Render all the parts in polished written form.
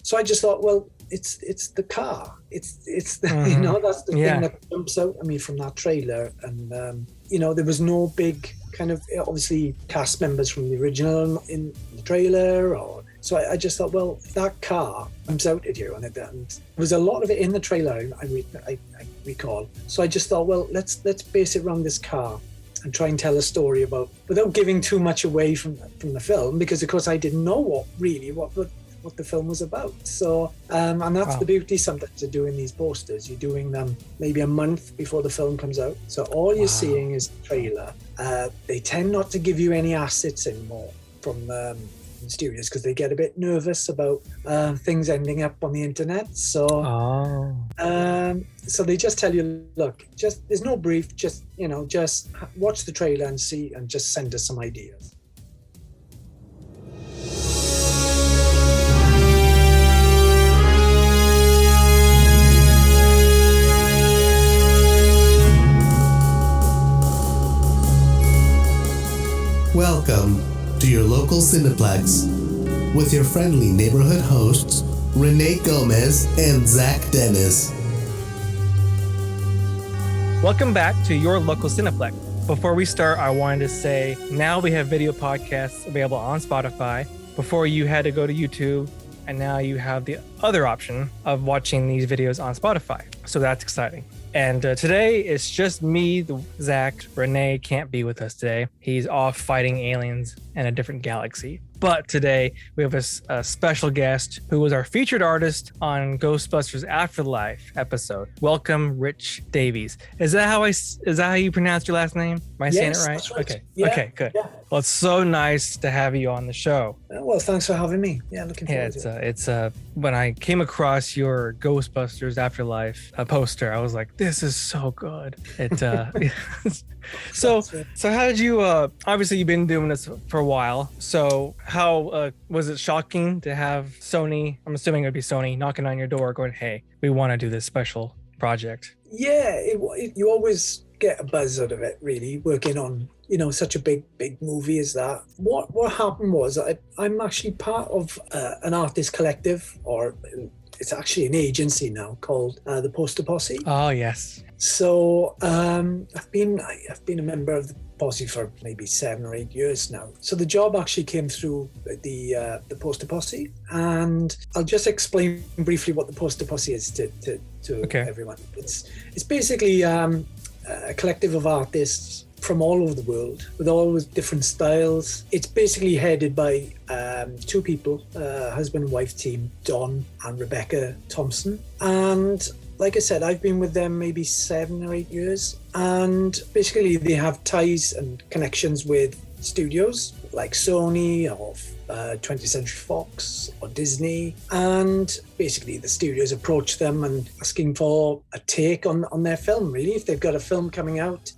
So I just thought, well, it's the car. It's the, you know, that's the thing that jumps out at me from that trailer. And, you know, there was no big kind of, obviously, cast members from the original in the trailer. So I just thought, well, that car jumps out at you. And there was a lot of it in the trailer, I recall. So I just thought, well, let's base it around this car and try and tell a story about, without giving too much away from the film, because, of course, I didn't know what the film was about. So, and that's the beauty sometimes of doing these posters. You're doing them maybe a month before the film comes out. So all you're seeing is the trailer. They tend not to give you any assets anymore from the studios because they get a bit nervous about things ending up on the internet. So, so they just tell you, look, there's no brief, just watch the trailer and see, and just send us some ideas. Welcome to your local Cineplex with your friendly neighborhood hosts, Renee Gomez and Zach Dennis. Welcome back to your local Cineplex. Before we start, I wanted to say now we have video podcasts available on Spotify. Before you had to go to YouTube, and now you have the other option of watching these videos on Spotify. So that's exciting. And today it's just me, Zach. Renee can't be with us today. He's off fighting aliens in a different galaxy. But today we have a special guest who was our featured artist on Ghostbusters Afterlife episode. Welcome, Rich Davies. Is that how you pronounce your last name? Am I saying it right? That's right. Okay. Yeah, okay, good. Yeah. Well, it's so nice to have you on the show. Well, thanks for having me. Yeah, looking forward to it. It's when I came across your Ghostbusters Afterlife poster, I was like, this is so good. So how did you, obviously you've been doing this for a while. So how was it shocking to have Sony, I'm assuming it would be Sony, knocking on your door going, hey, we want to do this special project? Yeah, you always get a buzz out of it, really, working on, such a big movie as that. What happened was I'm actually part of an artist collective, or it's actually an agency now called the Poster Posse. Oh, yes. So I've been a member of the Posse for maybe 7 or 8 years now. So the job actually came through the Poster Posse, and I'll just explain briefly what the Poster Posse is to everyone. It's basically a collective of artists from all over the world with all with different styles. It's basically headed by 2 people, husband and wife team, Don and Rebecca Thompson. And like I said, I've been with them maybe 7 or 8 years, and basically they have ties and connections with studios like Sony or 20th Century Fox or Disney, and basically the studios approach them and asking for a take on their film. Really, if they've got a film coming out,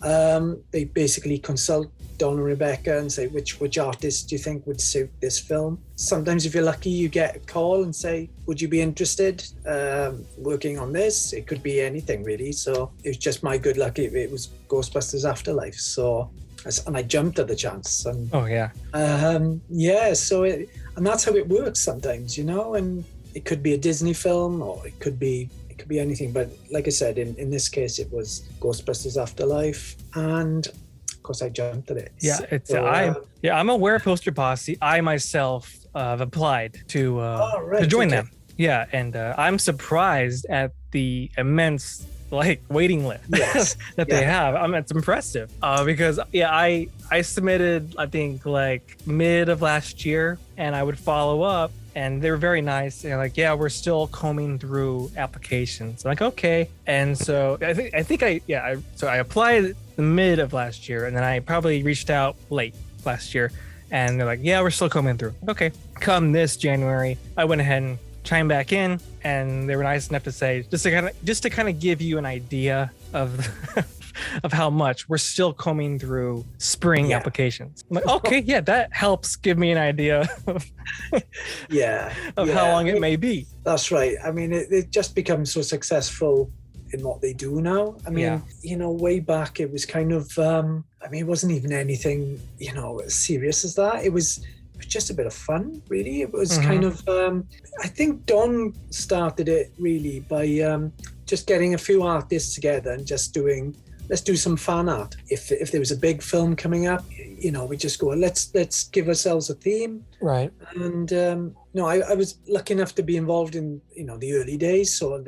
they basically consult Don and Rebecca and say which artist do you think would suit this film. Sometimes if you're lucky, you get a call and say, would you be interested working on this? It could be anything, really. So it was just my good luck. It was Ghostbusters Afterlife. So, and I jumped at the chance. And, oh, yeah. So and that's how it works sometimes, and it could be a Disney film, or it could be anything. But like I said, in this case, it was Ghostbusters Afterlife, and of course I jumped at it. Yeah, I'm aware of Poster Posse. I myself have applied to join them. Yeah, and I'm surprised at the immense waiting list that they have. It's impressive because I submitted, I think, mid of last year, and I would follow up, and they were very nice. And we're still combing through applications. I'm like, okay. And so I applied the mid of last year, and then I probably reached out late last year, and they're like, yeah, we're still combing through. Okay. Come this January, I went ahead and chimed back in, and they were nice enough to say, just to kind of give you an idea of of how much we're still combing through spring applications. I'm like, okay, yeah, that helps give me an idea of how long it may be. That's right. I mean, it just becomes so successful in what they do now. I mean, way back it was kind of, it wasn't even anything, as serious as that. It was just a bit of fun, really. It was kind of, I think Don started it really by just getting a few artists together and just let's do some fan art. If there was a big film coming up, we just go, let's give ourselves a theme. Right. And I was lucky enough to be involved in the early days. So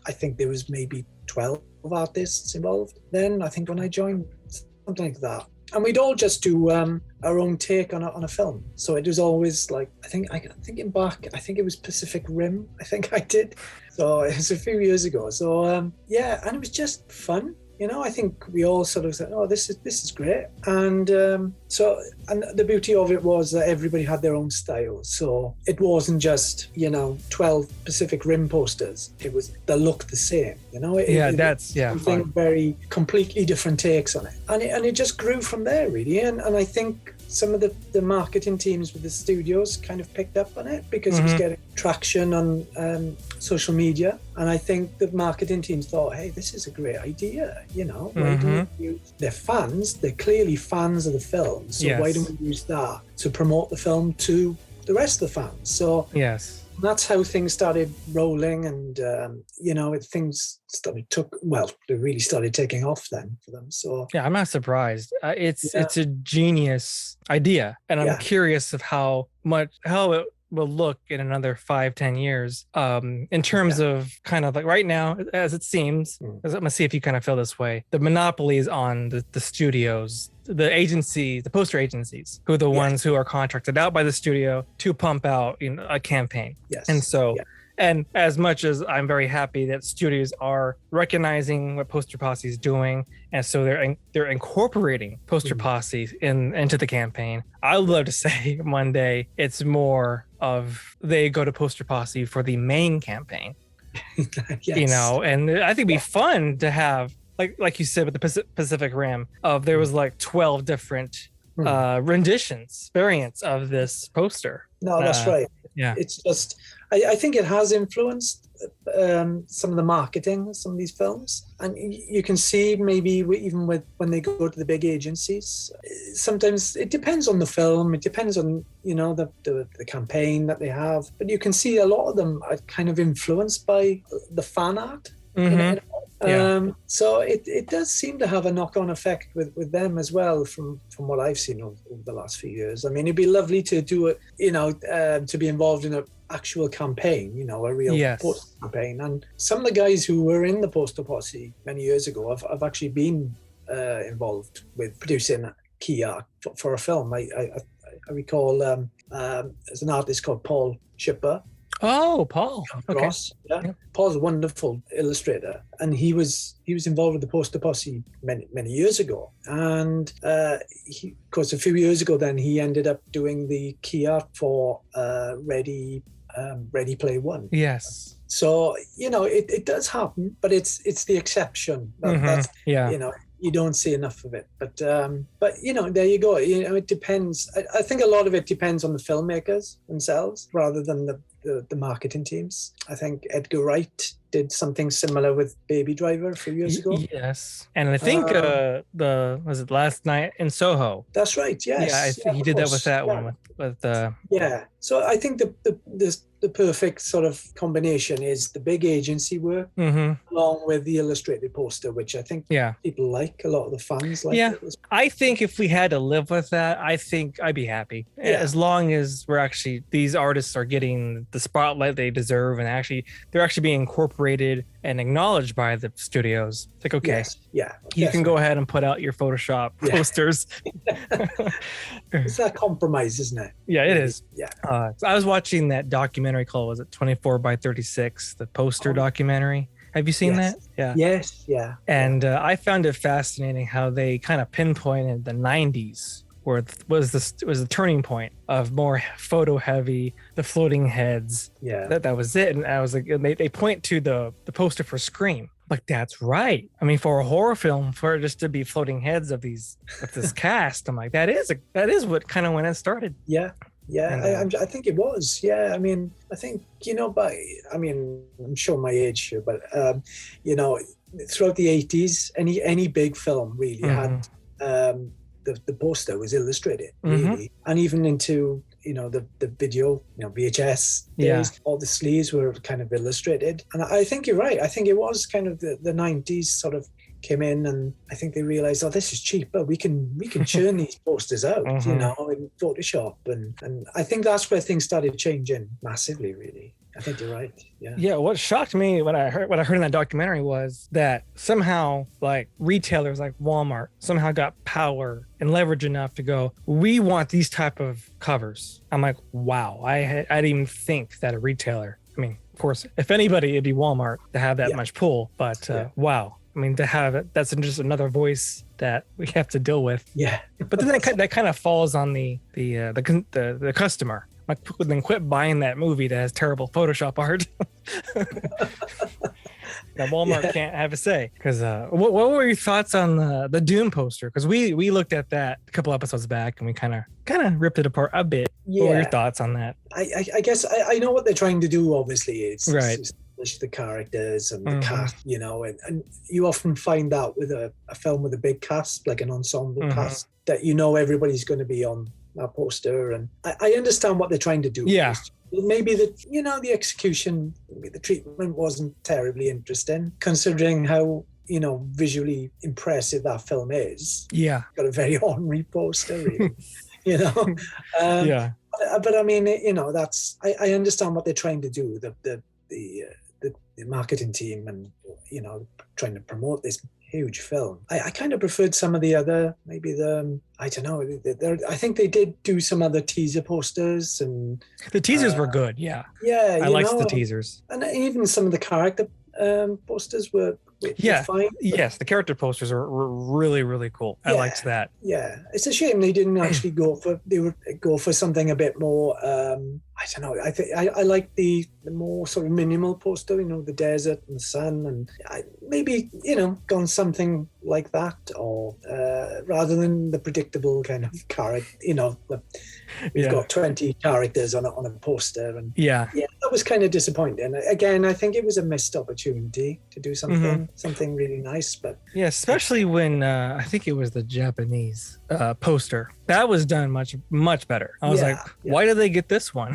I think there was maybe 12 artists involved then. I think when I joined, something like that. And we'd all just do our own take on a film. So it was always like, thinking back, I think it was Pacific Rim. I think I did. So it was a few years ago. So and it was just fun. I think we all sort of said, "Oh, this is great," and the beauty of it was that everybody had their own style. So it wasn't just 12 Pacific Rim posters. It was they looked the same. Something very completely different takes on it, and it just grew from there really. And I think some of the marketing teams with the studios kind of picked up on it because it was getting traction on social media. And I think the marketing teams thought, hey, this is a great idea. Why don't we use, they're fans, they're clearly fans of the film. So why don't we use that to promote the film to the rest of the fans? So that's how things started rolling, and things they really started taking off then for them. So I'm not surprised. It's a genius idea, and I'm curious of how it will look in another 5-10 years in terms of kind of like right now, as it seems. I'm gonna see if you kind of feel this way. The monopoly is on the studios, the agency, the poster agencies, who are the ones who are contracted out by the studio to pump out a campaign. And so and as much as I'm very happy that studios are recognizing what Poster Posse is doing, and so they're incorporating Poster Posse into the campaign, I would love to say one day it's more of they go to Poster Posse for the main campaign. And I think it'd be fun to have, like you said with the Pacific Rim, there was like 12 different renditions, variants of this poster. No, that's right. Yeah, it's just I think it has influenced some of the marketing of some of these films, and you can see maybe even when they go to the big agencies, sometimes it depends on the film, it depends on the campaign that they have, but you can see a lot of them are kind of influenced by the fan art. So it does seem to have a knock-on effect with them as well, from what I've seen over the last few years. I mean, it'd be lovely to do it, to be involved in an actual campaign, a real poster campaign. And some of the guys who were in the Poster Posse many years ago have actually been involved with producing key art for a film. I recall there's an artist called Paul Shipper. Oh, Paul. Okay. Paul's a wonderful illustrator, and he was involved with the Poster Posse many years ago. And of course, a few years ago, then he ended up doing the key art for Ready Player One. Yes. So it does happen, but it's the exception. That's you don't see enough of it. But there you go. It depends. I think a lot of it depends on the filmmakers themselves rather than the marketing teams. I think Edgar Wright did something similar with Baby Driver a few years ago. Yes. And I think was it Last Night in Soho? That's right. Yes. Yeah, I think he did that with that one. So I think the perfect sort of combination is the big agency work along with the illustrated poster, which I think people like, a lot of the fans like. Yeah, I think if we had to live with that, I think I'd be happy. As long as these artists are getting the spotlight they deserve, and they're actually being incorporated and acknowledged by the studios. It's like, okay, you can go ahead and put out your Photoshop posters. It's that compromise, isn't it? Yeah, it is. Yeah. So I was watching that documentary called, was it 24 by 36, the poster documentary? Have you seen that? Yeah. Yes. Yeah. And I found it fascinating how they kind of pinpointed the 90s, where it was the turning point of more photo heavy, the floating heads. Yeah. That was it. And I was like, they point to the poster for Scream. Like, that's right. I mean, for a horror film, for it just to be floating heads of this cast, I'm like, that is what kind of when it started. Yeah. Yeah, I think it was. Yeah, I mean, I think, I'm showing my age here, but, throughout the 80s, any big film really had the poster was illustrated, really. And even into, the video, VHS days, all the sleeves were kind of illustrated. And I think you're right. I think it was kind of the 90s sort of came in, and I think they realized, this is cheaper. We can churn these posters out, in Photoshop. And I think that's where things started changing massively, really. I think you're right. Yeah. Yeah. What shocked me when I heard in that documentary was that somehow like retailers like Walmart somehow got power and leverage enough to go, we want these type of covers. I'm like, wow. I didn't even think that a retailer, I mean, of course, if anybody, it'd be Walmart to have that much pull, but wow. I mean, to have it, that's just another voice that we have to deal with. Yeah. But then that kind of falls on the customer. Like, then quit buying that movie that has terrible Photoshop art. Now Walmart can't have a say. Because what were your thoughts on the Doom poster? Because we looked at that a couple episodes back and we kind of ripped it apart a bit. Yeah. What were your thoughts on that? I guess I know what they're trying to do. Obviously, it's right. The characters and the cast, and you often find that with a film with a big cast, like an ensemble cast, that everybody's going to be on that poster. And I understand what they're trying to do. Yeah. Maybe the execution, maybe the treatment wasn't terribly interesting, considering how visually impressive that film is. Yeah. Got a very ornery poster, really. Yeah. But I mean, that's I understand what they're trying to do. The marketing team and trying to promote this huge film. I kind of preferred some of the other, maybe I don't know. I think they did do some other teaser posters, and the teasers were good. Yeah. Yeah. I liked the teasers, and even some of the character posters were fine. Yes, the character posters were really, really cool. I liked that. Yeah, it's a shame they didn't actually go for something a bit more. I don't know. I think I like the more sort of minimal poster. The desert and the sun, and maybe gone something like that, or rather than the predictable kind of character. We've got 20 characters on a poster, and that was kind of disappointing. Again, I think it was a missed opportunity to do something really nice. But especially when I think it was the Japanese poster that was done much better. I was like, why did they get this one?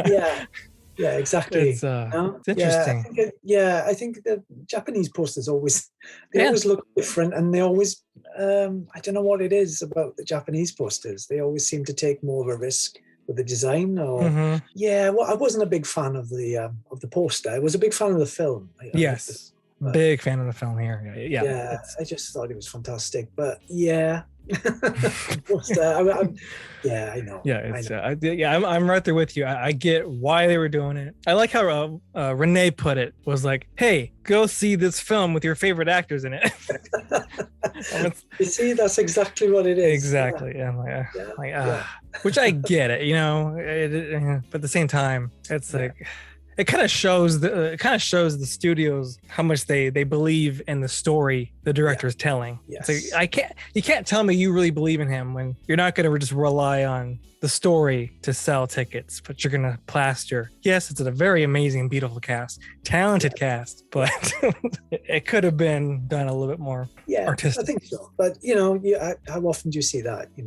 Yeah, exactly. It's interesting. I think the Japanese posters always look different, and they always I don't know what it is about the Japanese posters. They always seem to take more of a risk with the design. Or I wasn't a big fan of the poster. I was a big fan of the film. Big fan of the film here. I just thought it was fantastic. But I know. I'm right there with you. I get why they were doing it. I like how Renee put it, was like, hey, go see this film with your favorite actors in it. You see, that's exactly what it is. Exactly. Which I get it, but at the same time, it's like, it kind of shows the studios how much they believe in the story the director is telling. Yes. It's like, you can't tell me you really believe in him when you're not going to just rely on the story to sell tickets, but you're going to plaster. Yes, it's a very amazing, beautiful cast, talented cast, but it could have been done a little bit more artistic. I think so. But how often do you see that? You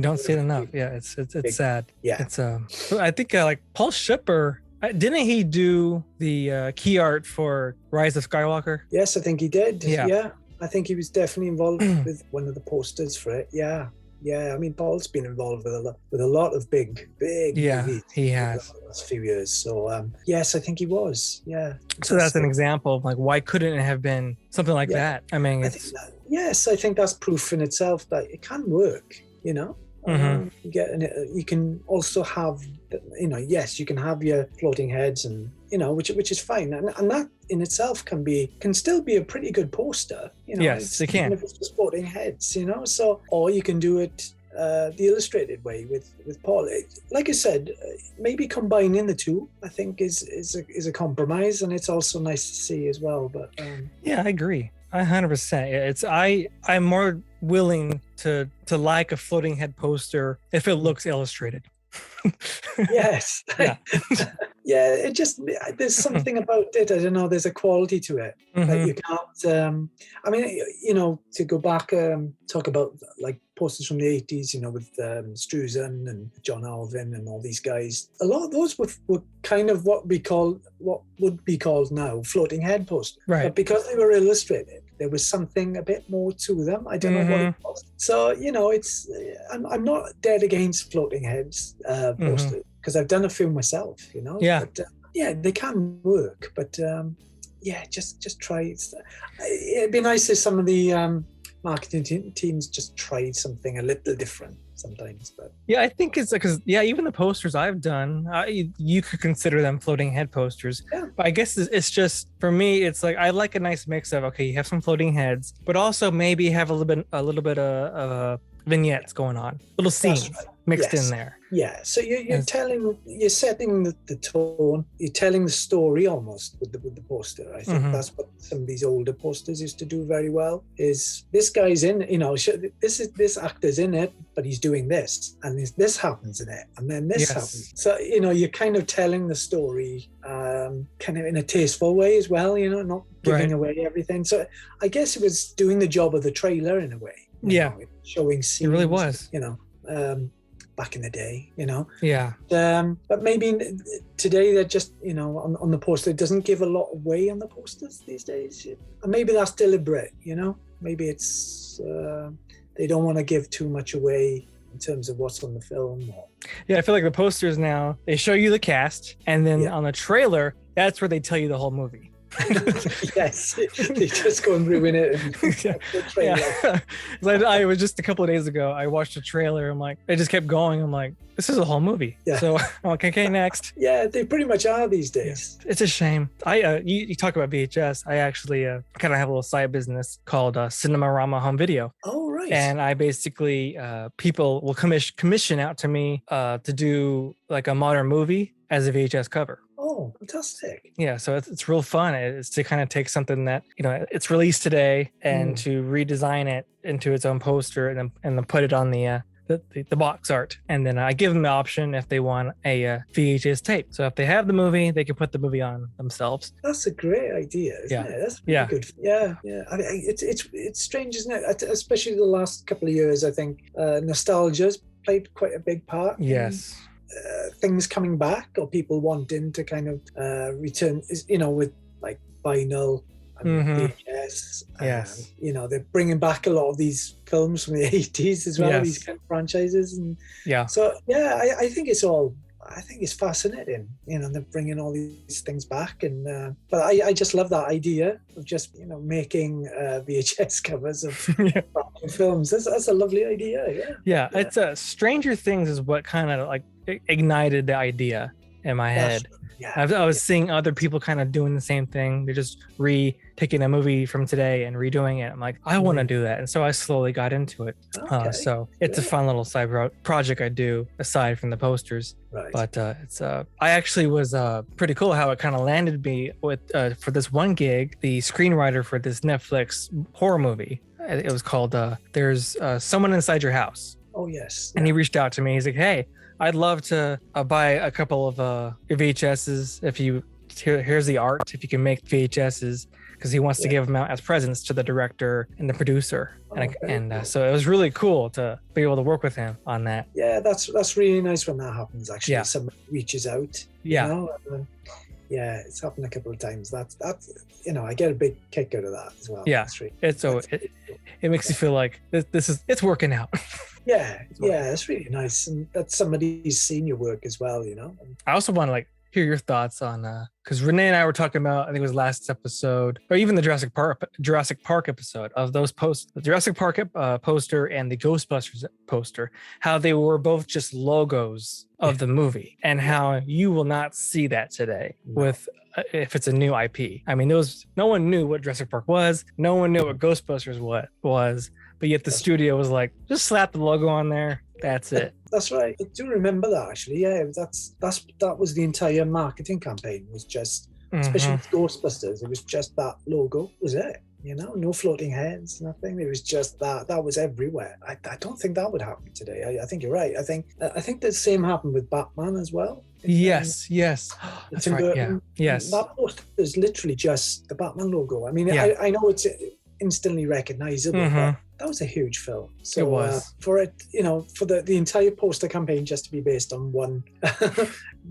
don't see it enough. Yeah, it's sad. Yeah, it's I think like Paul Shipper. Didn't he do the key art for Rise of Skywalker? Yes, I think he did. Yeah. I think he was definitely involved with one of the posters for it. Yeah. I mean, Paul's been involved with a lot of big movies. He has the last few years. So yes, I think he was. Yeah. So that's an example of like, why couldn't it have been something like that? I mean, I think that's proof in itself that it can work. You can also have, yes, you can have your floating heads, and which is fine, and that in itself can still be a pretty good poster. Yes, it can. Even if it's just floating heads, So, or you can do it the illustrated way with Paul. Like I said, maybe combining the two, I think is a compromise, and it's also nice to see as well. But I agree. 100%. I'm more willing to like a floating head poster if it looks illustrated. Yes. Yeah, it just, there's something about it. I don't know. There's a quality to it that you can't. I mean, to go back, talk about like posters from the 80s, with Struzan and John Alvin and all these guys. A lot of those were kind of what would be called now floating head posters. Right. But because they were illustrated, there was something a bit more to them. I don't know what it was. So, it's, I'm not dead against floating heads posters, because I've done a few myself, Yeah. But, they can work. But just try it. It'd be nice if some of the marketing teams just tried something a little different sometimes. But yeah, I think it's because even the posters I've done, you could consider them floating head posters. Yeah. But I guess it's just, for me, it's like I like a nice mix of, okay, you have some floating heads, but also maybe have a little bit of vignettes going on, little scenes mixed in there. Yeah, so you're setting the tone, you're telling the story almost with the poster. I think that's what some of these older posters used to do very well. Is this guy's in, this actor's in it, but he's doing this, and this happens in it, and then this happens. So you're kind of telling the story, kind of in a tasteful way as well. Not giving away everything. So I guess it was doing the job of the trailer in a way. Showing scenes. It really was. Back in the day, Yeah. But maybe today they're just, on the poster, it doesn't give a lot away on the posters these days. And maybe that's deliberate, Maybe it's, they don't want to give too much away in terms of what's on the film. Yeah, I feel like the posters now, they show you the cast, and then on the trailer, that's where they tell you the whole movie. Yes, they just go and ruin it. I was just a couple of days ago, I watched a trailer. I'm like, it just kept going. I'm like, this is a whole movie. Yeah. So I'm like, okay, next. Yeah, they pretty much are these days. Yeah. It's a shame. You talk about VHS. I actually kind of have a little side business called Cinemarama Home Video. Oh, right. And I basically, people will commission out to me to do like a modern movie as a VHS cover. Oh, fantastic. Yeah, so it's real fun. It's to kind of take something that, it's released today and to redesign it into its own poster and then put it on the box art. And then I give them the option if they want a VHS tape. So if they have the movie, they can put the movie on themselves. That's a great idea, isn't it? That's really good. Yeah. I mean, it's strange, isn't it? Especially the last couple of years, I think nostalgia's played quite a big part. Yes. Things coming back, or people wanting to kind of return, with like vinyl and VHS. Yes. They're bringing back a lot of these films from the 80s as well, these kind of franchises. And so, I think it's fascinating, they're bringing all these things back. And but I just love that idea of just, making VHS covers of films. That's a lovely idea. Yeah. It's Stranger Things is what kind of like ignited the idea in my head. I was seeing other people kind of doing the same thing. They're just taking a movie from today and redoing it. I'm like, I want to do that. And so I slowly got into it. So it's a fun little side project I do aside from the posters. Right. But it's I actually was pretty cool how it kind of landed me with for this one gig, the screenwriter for this Netflix horror movie. It was called There's Someone Inside Your House. Oh, yes. And he reached out to me. He's like, hey, I'd love to buy a couple of your VHSs here's the art, if you can make VHSs, because he wants to give them out as presents to the director and the producer. So it was really cool to be able to work with him on that. Yeah, that's really nice when that happens, actually. Yeah. Somebody reaches out. Yeah. It's happened a couple of times. That's I get a big kick out of that as well. Yeah. It makes you feel like it's working out. It's really nice, and that somebody's seen your work as well. I also want to hear your thoughts on because Renee and I were talking about, I think it was last episode, or even the Jurassic Park episode of those posts, the Jurassic Park poster and the Ghostbusters poster, how they were both just logos of the movie, and how you will not see that today with if it's a new IP. I mean, no one knew what Jurassic Park was, no one knew what Ghostbusters was, but yet the studio was like, just slap the logo on there. That's it. That's right. I do remember that, actually. Yeah, that was the entire marketing campaign. Was just, especially with Ghostbusters, it was just that logo. Was it? no floating heads, nothing. It was just that was everywhere. I don't think that would happen today. I think you're right. I think the same happened with Batman as well. Yes. That's right. Yeah. Yes. That poster is literally just the Batman logo. I mean, Yeah. I know it's instantly recognizable, but that was a huge film. So It was. For it, for the entire poster campaign just to be based on one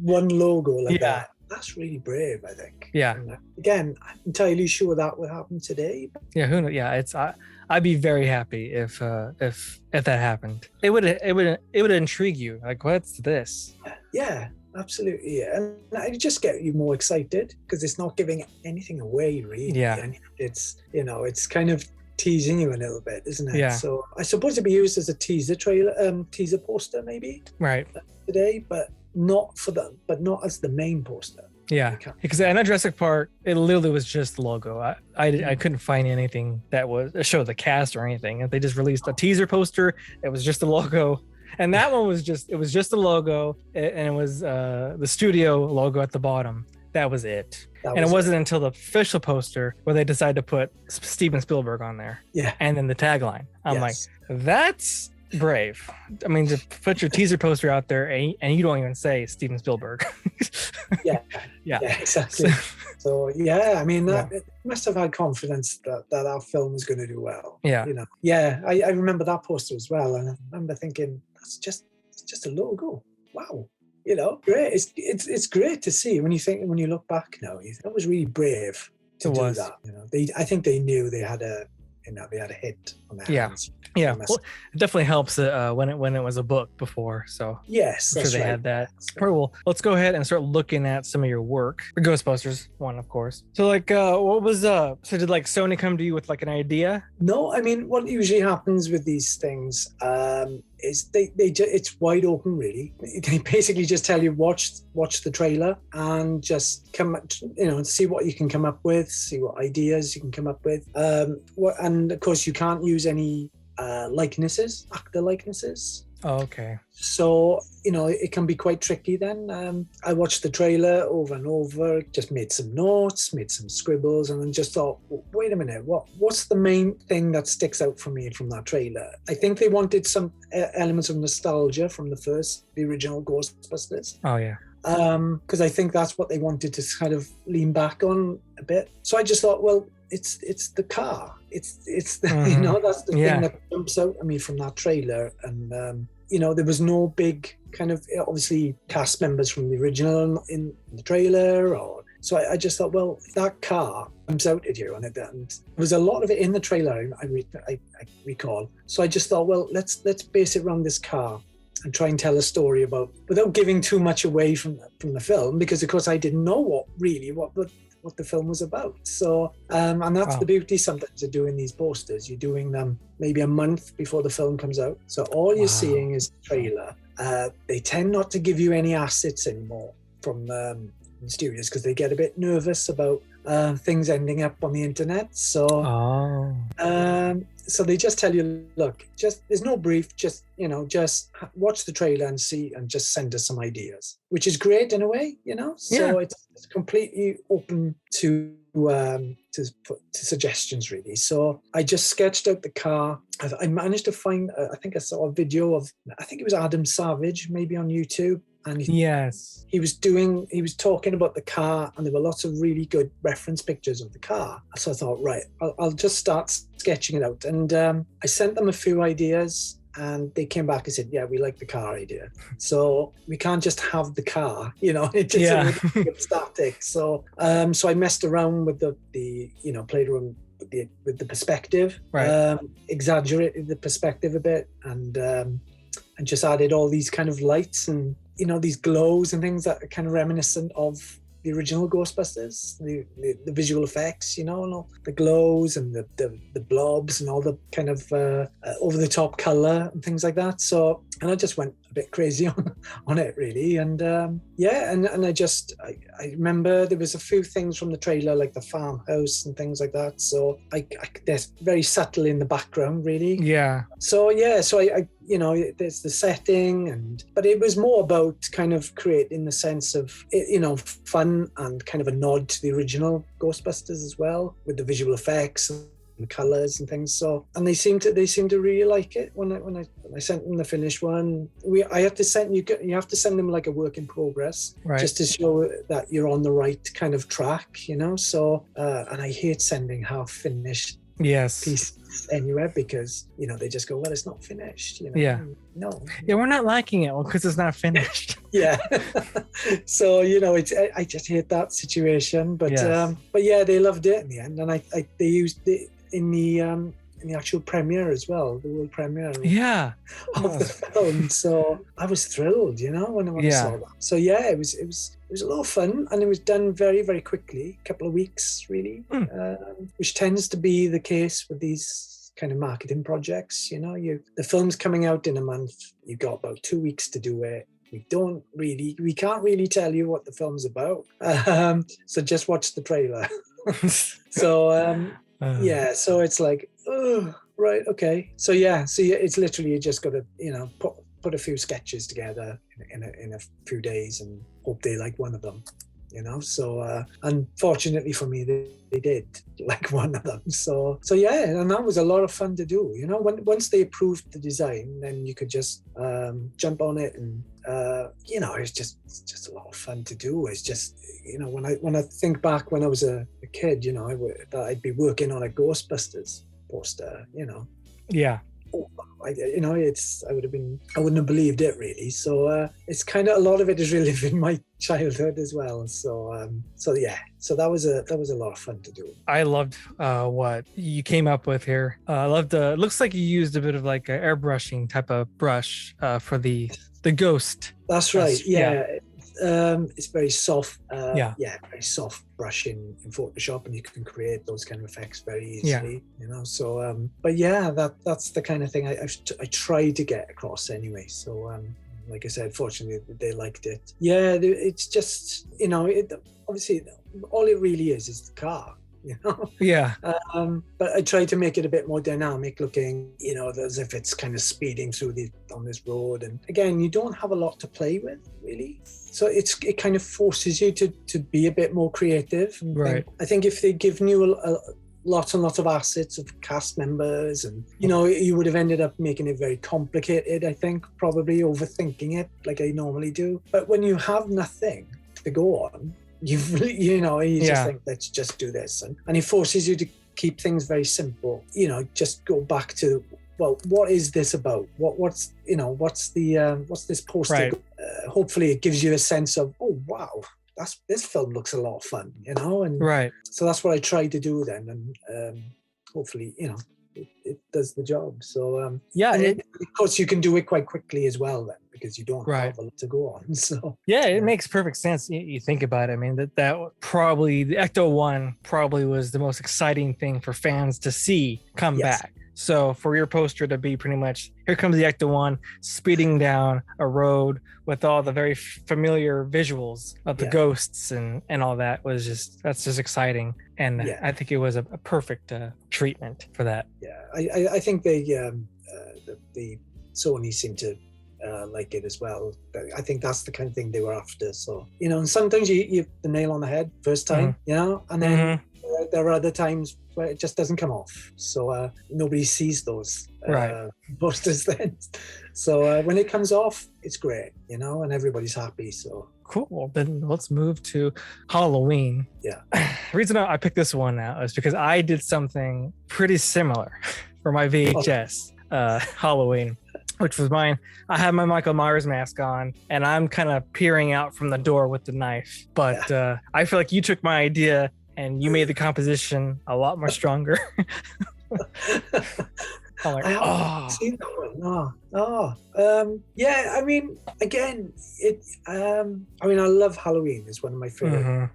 one logo like that. That's really brave, I think. Yeah. And again, I'm entirely sure that would happen today. Yeah. Who knows? Yeah. I'd be very happy if that happened. It would intrigue you. Like, what's this? Yeah, absolutely. Yeah. And it just get you more excited because it's not giving anything away, really. Yeah. And it's it's kind of teasing you a little bit, isn't it? Yeah. So I suppose it'd be used as a teaser poster maybe Right. today, but not as the main poster. Yeah, because in Jurassic Park, it literally was just the logo. I couldn't find anything that was showed the cast or anything. They just released a teaser poster. It was just the logo, and that one was just the logo, and it was the studio logo at the bottom. That was it. It wasn't until the official poster where they decided to put Steven Spielberg on there. Yeah, and then the tagline. I'm like, that's brave. I mean, to put your teaser poster out there and you don't even say Steven Spielberg. yeah, exactly. So I mean, it must have had confidence that our film was going to do well. Yeah, I remember that poster as well, and I remember thinking, it's just a logo. Wow, great. It's great to see when you look back now. That was really brave to do that. I think they knew they had a hit on their hands. Yeah, well, it definitely helps when it was a book before. So yes, I'm sure they had that. All right, well, let's go ahead and start looking at some of your work. The Ghostbusters one, of course. So what was so did Sony come to you with an idea? No, I mean, what usually happens with these things is it's wide open, really. They basically just tell you watch the trailer and just come see what you can come up with, see what ideas you can come up with. And of course you can't use any actor likenesses. Oh, okay. So it can be quite tricky then. I watched the trailer over and over, just made some notes, made some scribbles, and then just thought, wait a minute, what's the main thing that sticks out for me from that trailer? I think they wanted some elements of nostalgia from the original Ghostbusters. Oh yeah. Because I think that's what they wanted to kind of lean back on a bit. So I just thought, well, it's the car. It's the, that's the thing that jumps out at me from that trailer. And there was no big kind of obviously cast members from the original in the trailer, so I just thought, well, that car comes out at you, and there was a lot of it in the trailer. I recall. So I just thought, well, let's base it around this car and try and tell a story without giving too much away from the film, because of course I didn't know what the film was about. So and that's the beauty sometimes of doing these posters. You're doing them maybe a month before the film comes out, so all you're seeing is the trailer. They tend not to give you any assets anymore from the studios because they get a bit nervous about things ending up on the internet. So so they just tell you, look, there's no brief, just watch the trailer and see, and just send us some ideas, which is great in a way, So it's completely open to suggestions, really. So I just sketched out the car. I managed to find, I think I saw a video of, I think it was Adam Savage, maybe on YouTube. And he was talking about the car, and there were lots of really good reference pictures of the car. So I thought, right, I'll just start sketching it out. And I sent them a few ideas, and they came back and said, yeah, we like the car idea. So we can't just have the car, it just it's static. So so I messed around with the played around with the perspective, right. Exaggerated the perspective a bit, and just added all these kind of lights and these glows and things that are kind of reminiscent of the original Ghostbusters, the visual effects, and all the glows and the blobs and all the kind of over the top color and things like that. So, and I just went a bit crazy on it, really. And and I remember there was a few things from the trailer, like the farmhouse and things like that. So they're very subtle in the background, really. Yeah. So I there's the setting, but it was more about kind of creating the sense of fun and kind of a nod to the original Ghostbusters as well, with the visual effects and colors and things. So, and they seem to really like it when I sent them the finished one. I have to send you have to send them like a work in progress, Right. just to show that you're on the right kind of track, So, and I hate sending half finished pieces anywhere because they just go, well, it's not finished. Yeah. No. Yeah, we're not liking it because it's not finished. Yeah. So I just hate that situation, but yeah, they loved it in the end, and they used it in the actual premiere as well, the world premiere of the film. So I was thrilled, when I saw that. So yeah, it was a lot of fun, and it was done very, very quickly, a couple of weeks really, which tends to be the case with these kind of marketing projects. The film's coming out in a month, you've got about 2 weeks to do it. We can't really tell you what the film's about, so just watch the trailer. So so it's like, oh, right, okay. So it's literally, you just got to put a few sketches together in a few days and hope they like one of them. So unfortunately for me, they did like one of them. So yeah, and that was a lot of fun to do. Once they approved the design, then you could just jump on it, and it's just a lot of fun to do. It's just when I think back when I was a kid, I'd be working on a Ghostbusters poster. Yeah. I wouldn't have believed it really. So it's kind of, a lot of it is reliving my childhood as well. So that was a lot of fun to do. I loved what you came up with here. I loved it looks like you used a bit of like an airbrushing type of brush for the ghost. That's right. It's very soft. Very soft brush in Photoshop, and you can create those kind of effects very easily. So but yeah, that's the kind of thing I try to get across anyway. So like I said, fortunately they liked it. Yeah, it's just obviously all it really is the car. But I try to make it a bit more dynamic looking, as if it's kind of speeding through on this road. And again, you don't have a lot to play with really, so it kind of forces you to be a bit more creative. And I think if they'd given you a lots and lots of assets of cast members, and you would have ended up making it very complicated. I think probably overthinking it like I normally do. But when you have nothing to go on, you just think, let's just do this, and it forces you to keep things very simple. Just go back to, well, what is this about? What's this poster? Right. Hopefully, it gives you a sense of, oh wow, this film looks a lot of fun, and right. So that's what I try to do then, and hopefully, it does the job. So of course, you can do it quite quickly as well then, because you don't have a lot to go on. So it makes perfect sense. You think about it. I mean, that probably, the Ecto 1 probably was the most exciting thing for fans to see come back. So for your poster to be pretty much, here comes the Ecto 1 speeding down a road with all the very familiar visuals of the ghosts and all that, that's just exciting. And I think it was a perfect treatment for that. Yeah, I think the Sony seemed to like it as well. I think that's the kind of thing they were after. So, and sometimes you hit the nail on the head first time, and then there are other times where it just doesn't come off. So nobody sees those posters then. So when it comes off, it's great, and everybody's happy. So cool. Well, then let's move to Halloween. Yeah. The reason I picked this one out is because I did something pretty similar for my VHS Halloween, which was mine. I had my Michael Myers mask on, and I'm kind of peering out from the door with the knife. But I feel like you took my idea and you made the composition a lot more stronger. I'm like, I haven't seen that one. I mean, again, I love Halloween. It's one of my favorite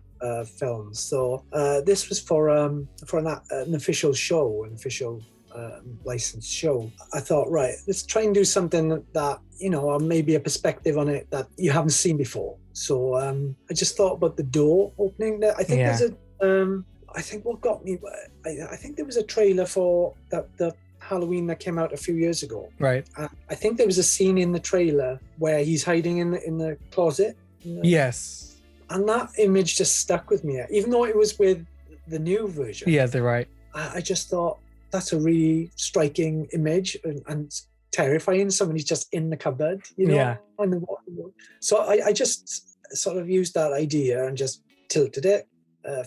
films. So this was for an official show, an official licensed show. I thought, right, let's try and do something that or maybe a perspective on it that you haven't seen before. So I just thought about the door opening. I think there's a I think what got me, I think there was a trailer for the Halloween that came out a few years ago. Right. I think there was a scene in the trailer where he's hiding in the closet. Yes. And that image just stuck with me, even though it was with the new version. Yeah, they're right. I just thought, that's a really striking image and terrifying. Somebody's just in the cupboard, you know. Yeah. So I just sort of used that idea and just tilted it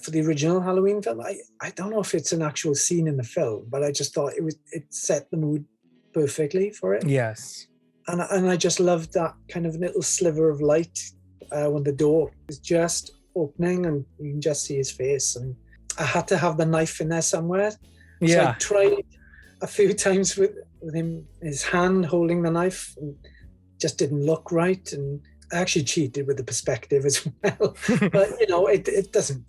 for the original Halloween film. I don't know if it's an actual scene in the film, but I just thought it set the mood perfectly for it. Yes. And I just loved that kind of little sliver of light when the door is just opening and you can just see his face. And I had to have the knife in there somewhere. So I tried a few times with him, his hand holding the knife, and just didn't look right. And I actually cheated with the perspective as well. But you know, it doesn't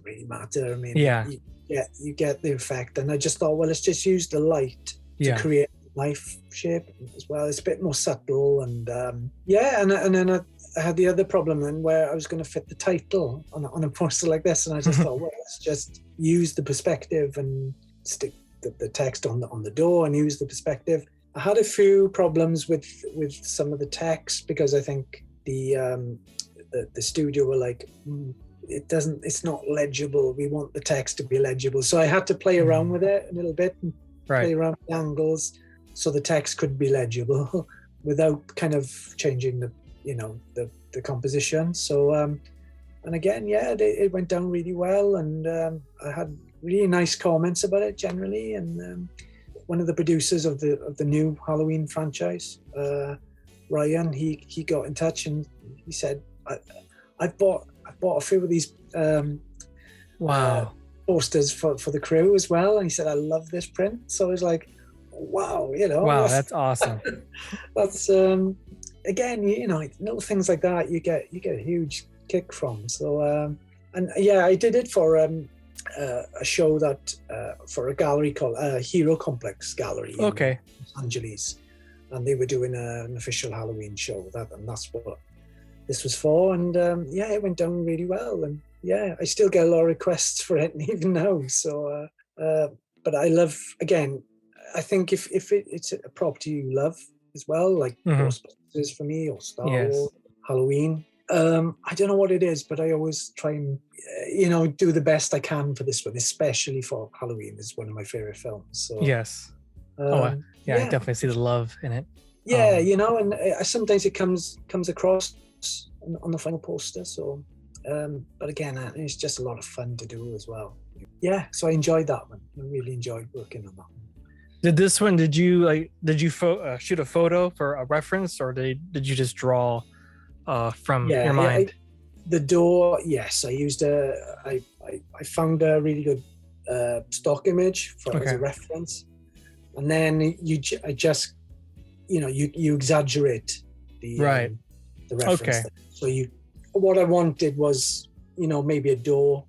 really matter. I mean, you get the effect. And I just thought, well, let's just use the light to create knife shape as well. It's a bit more subtle, and then I had the other problem then where I was going to fit the title on a poster like this, and I just thought, well, let's just use the perspective and stick the text on the door and use the perspective. I had a few problems with some of the text because I think the studio were like, it's not legible. We want the text to be legible, so I had to play around with it a little bit and play around with the angles, so the text could be legible without kind of changing the composition. So and again, it went down really well, and I had really nice comments about it generally. And one of the producers of the new Halloween franchise, Ryan, he got in touch and he said, I bought a few of these posters for the crew as well, and he said, I love this print. So I was like, wow, that's awesome. That's again, little things like that you get a huge kick from. So I did it for a show that for a gallery called Hero Complex Gallery in Los Angeles, and they were doing an official Halloween show, and that's what this was for. And it went down really well, and I still get a lot of requests for it even now. So but I love, again, I think if it's a property you love as well, like Ghostbusters for me, or Star Wars, Halloween, I don't know what it is, but I always try and do the best I can for this one, especially for Halloween. It's one of my favorite films. So I definitely see the love in it. And sometimes it comes across on the final poster. So but again, it's just a lot of fun to do as well. So I enjoyed that one. I really enjoyed working on that one. Did you shoot a photo for a reference, or did you just draw from your mind? The door, yes. I used I found a really good stock image as a reference, and then you exaggerate the reference. So what I wanted was maybe a door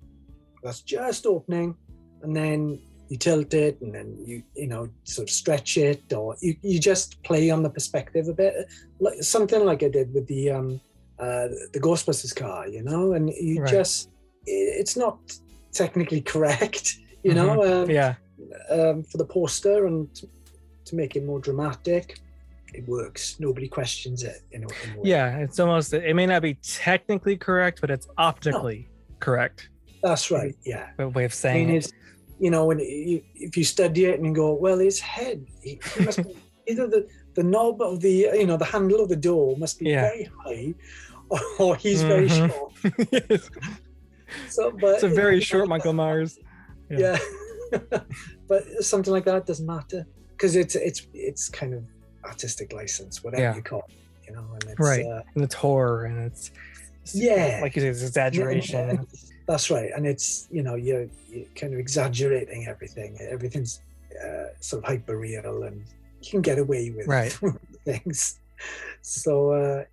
that's just opening, and then you tilt it, and then you sort of stretch it, or you just play on the perspective a bit, like something like I did with the Ghostbusters car, and you just, it's not technically correct, for the poster, and to make it more dramatic, it works. Nobody questions it. It's almost, it may not be technically correct, but it's optically correct. That's right. Yeah. A way of saying it. When if you study it and you go, well, his head, he must be, either the knob of the the handle of the door must be very high, or he's very short. So, but it's a very short Michael Myers. Yeah. But something like that doesn't matter, because it's kind of artistic license, whatever you call it, and it's and it's horror, and it's like you said, it's exaggeration. That's right, and it's you're kind of exaggerating everything. Everything's sort of hyper real, and you can get away with things. So and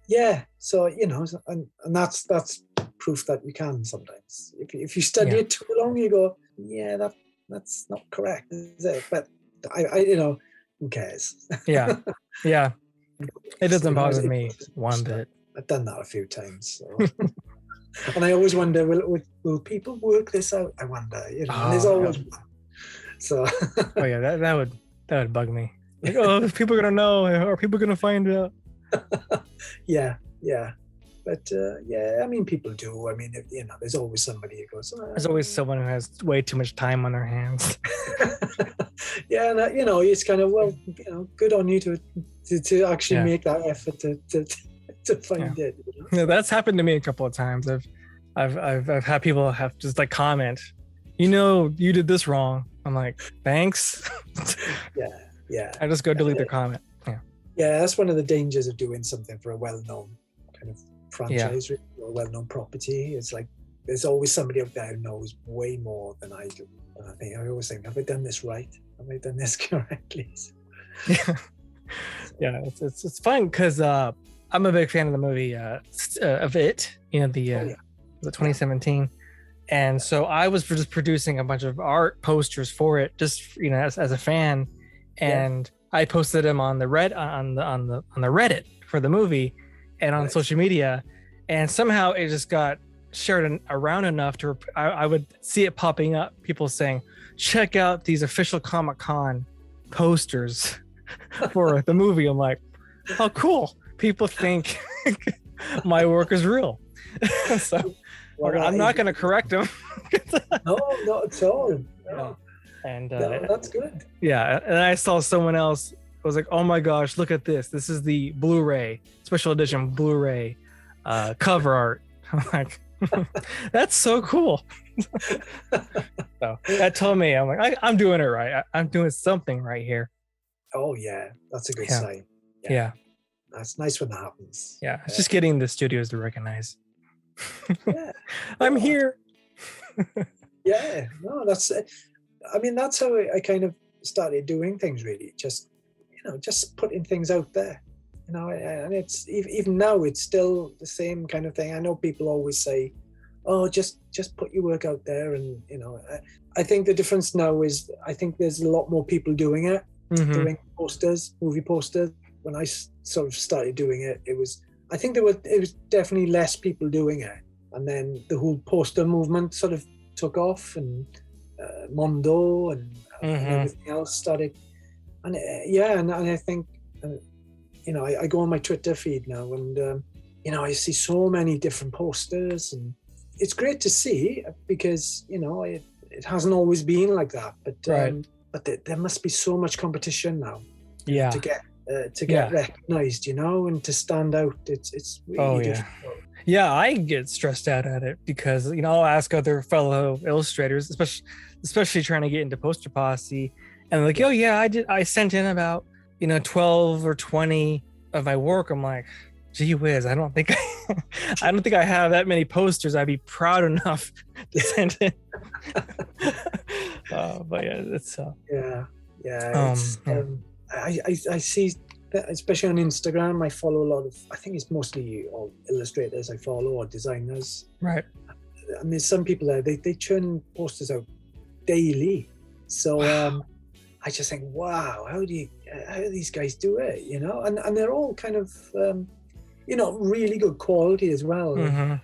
that's proof that you can sometimes. If you study it too long, you go, that's not correct, is it? But I who cares? It doesn't bother me one bit. I've done that a few times. So. And I always wonder, will people work this out? I wonder, and there's always one. So. that would bug me. Like, people are gonna know, or people are gonna find out. Yeah. But yeah, I mean, people do. I mean, there's always somebody who goes. There's always someone who has way too much time on their hands. Yeah, and it's kind of, well, good on you to actually make that effort to find it. Yeah, that's happened to me a couple of times. I've had people have just like comment, you did this wrong. I'm like, thanks. Yeah. I just go delete their comment. Yeah, that's one of the dangers of doing something for a well-known kind of franchise or a well-known property. It's like there's always somebody out there who knows way more than I do. And I always think, have I done this right? Have I done this correctly? Yeah, it's fun because I'm a big fan of the movie of It. The 2017. And so I was just producing a bunch of art posters for it, just as a fan, and I posted them on the on the Reddit for the movie, and on social media, and somehow it just got shared around enough to I would see it popping up, people saying, check out these official Comic-Con posters for the movie. I'm like, oh cool, people think my work is real. So I'm not going to correct them. No, not at all. No. And that's good. Yeah, and I saw someone else was like, oh my gosh, look at this. This is the Blu-ray, special edition Blu-ray cover art. I'm like, that's so cool. So that told me, I'm like, I'm doing it right. I'm doing something right here. Oh yeah, that's a good sign. Yeah. That's nice when that happens. Yeah, it's just getting the studios to recognize. Yeah. I'm here. Yeah, no, that's how I kind of started doing things, really. Just putting things out there, and it's even now it's still the same kind of thing. I know people always say, oh, just put your work out there, and I think the difference now is I think there's a lot more people doing it, doing movie posters. When I sort of started doing it, it was definitely less people doing it, and then the whole poster movement sort of took off, and Mondo and everything else started, and and I think I go on my Twitter feed now, and I see so many different posters, and it's great to see, because it hasn't always been like that, but there must be so much competition now to get recognized, and to stand out. It's really difficult. Yeah, I get stressed out at it because I'll ask other fellow illustrators, especially trying to get into Poster Posse, and like, oh yeah, I sent in about 12 or 20 of my work. I'm like, gee whiz, I don't think I have that many posters I'd be proud enough to send in. But yeah, it's I see that, especially on Instagram. I follow a lot of, I think it's mostly all illustrators I follow, or designers, right? And there's some people there, they churn posters out daily, so I just think, wow, how do these guys do it? And they're all kind of really good quality as well. I'm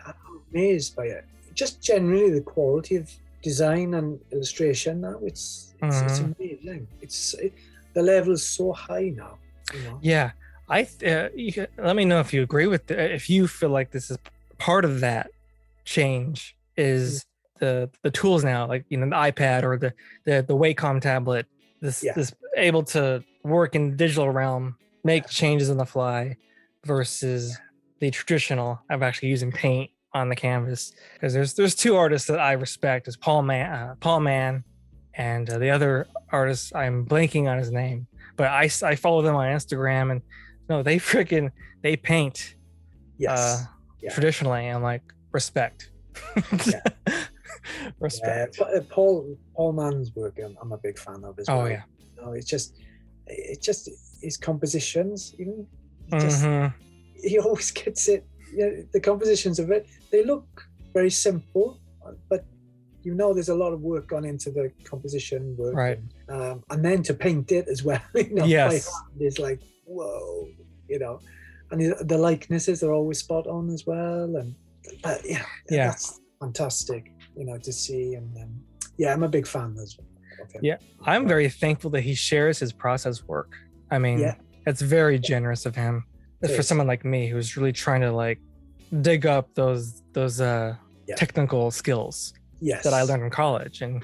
amazed by it. Just generally the quality of design and illustration now, it's amazing. The level is so high now. Yeah, let me know if you agree with if you feel like this is part of that change is the tools now, like the iPad or the Wacom tablet, this able to work in the digital realm, make changes on the fly, versus the traditional of actually using paint on the canvas. Because there's two artists that I respect, is Paul Mann, and the other artist, I'm blanking on his name, but I follow them on Instagram, and they paint traditionally. I'm like, respect. Respect. Paul Mann's work I'm a big fan of as well. It's just his compositions, he always gets it. The compositions of it, they look very simple, but there's a lot of work gone into the composition work, right? And then to paint it as well, yes, it's like, whoa, and the likenesses are always spot on as well, and that's fantastic, to see, and I'm a big fan as well. Yeah, I'm very thankful that he shares his process work. I mean, it's very generous of him for someone like me who's really trying to dig up those technical skills that I learned in college. And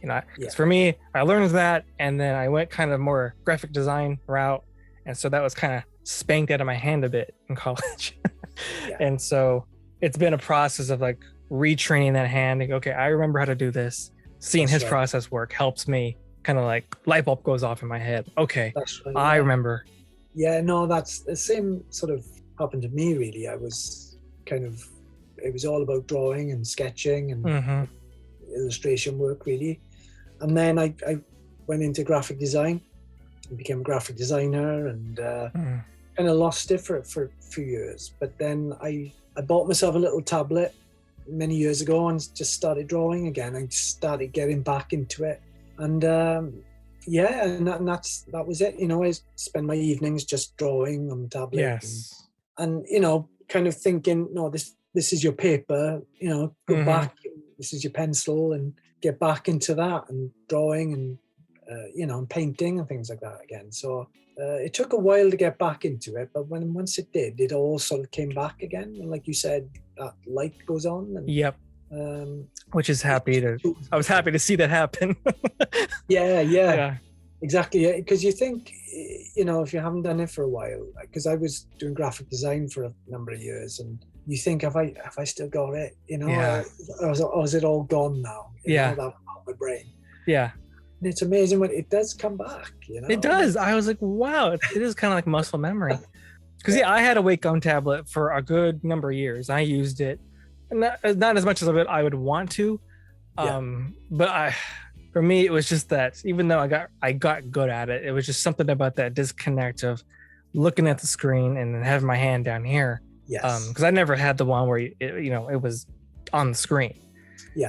you know, 'cause for me, I learned that, and then I went kind of more graphic design route, and so that was kind of spanked out of my hand a bit in college. And so it's been a process of like retraining that hand. Like, okay, I remember how to do this. Seeing his process work helps me kind of like light bulb goes off in my head. Okay, I remember. Yeah, no, that's the same sort of happened to me really. I was it was all about drawing and sketching and illustration work really. And then I went into graphic design and became a graphic designer, and kind of lost it for a few years. But then I bought myself a little tablet many years ago and just started drawing again. I started getting back into it, and that was it. You know, I spend my evenings just drawing on the tablet, and you know, kind of thinking, no, this is your paper. You know, go back. This is your pencil, and get back into that and drawing and and painting and things like that again. So it took a while to get back into it, but once it did, it all sort of came back again. And like you said, that light goes on. And, which is I was happy to see that happen. yeah, exactly. Because you think, you know, if you haven't done it for a while, because I was doing graphic design for a number of years, and you think, have I still got it? You know, or is it all gone now? You know, that out of my brain. Yeah. And it's amazing when it does come back, you know? It does. I was like, wow, it is kind of like muscle memory. Because I had a Wacom tablet for a good number of years. I used it, not as much as I would want to. But for me, it was just that even though I got good at it, it was just something about that disconnect of looking at the screen and then having my hand down here. Because I never had the one where it was on the screen.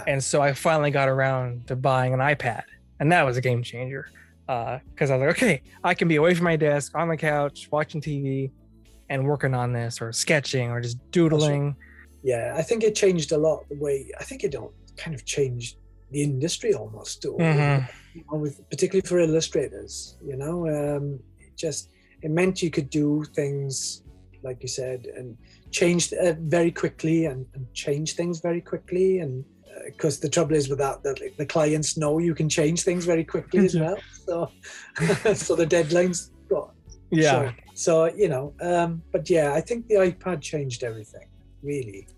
And so I finally got around to buying an iPad. And that was a game changer, because I was like, okay, I can be away from my desk, on the couch, watching TV and working on this, or sketching, or just doodling. Yeah, I think it changed a lot the way, I think it kind of changed the industry almost, particularly for illustrators, you know. It meant you could do things, like you said, and change very quickly and change things very quickly. And because the trouble is with that the clients know you can change things very quickly as well, so the deadline's got so you know, but yeah, I think the iPad changed everything really.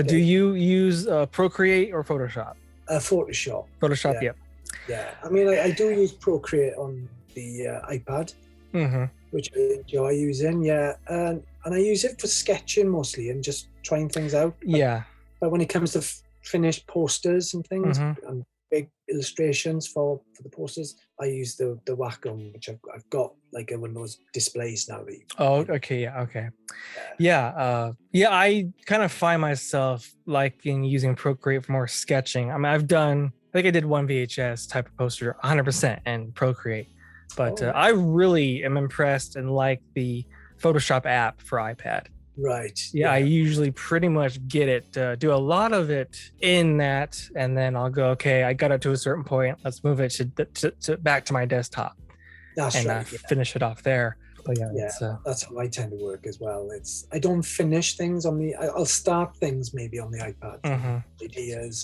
Do you use Procreate or Photoshop? Photoshop. Yeah, I mean, I do use Procreate on the iPad, which I enjoy using, and I use it for sketching mostly and just trying things out. But when it comes to finished posters and things, and big illustrations for the posters, I use the Wacom, which I've got like one of those displays now. I kind of find myself liking using Procreate for more sketching. I mean, I think I did one VHS type of poster 100% in Procreate, but I really am impressed and like the Photoshop app for iPad. Right. I usually pretty much get it, do a lot of it in that, and then I'll go, okay, I got it to a certain point. Let's move it to back to my desktop. That's right. Finish it off there. But that's how I tend to work as well. I don't finish things I'll start things maybe on the iPad, ideas,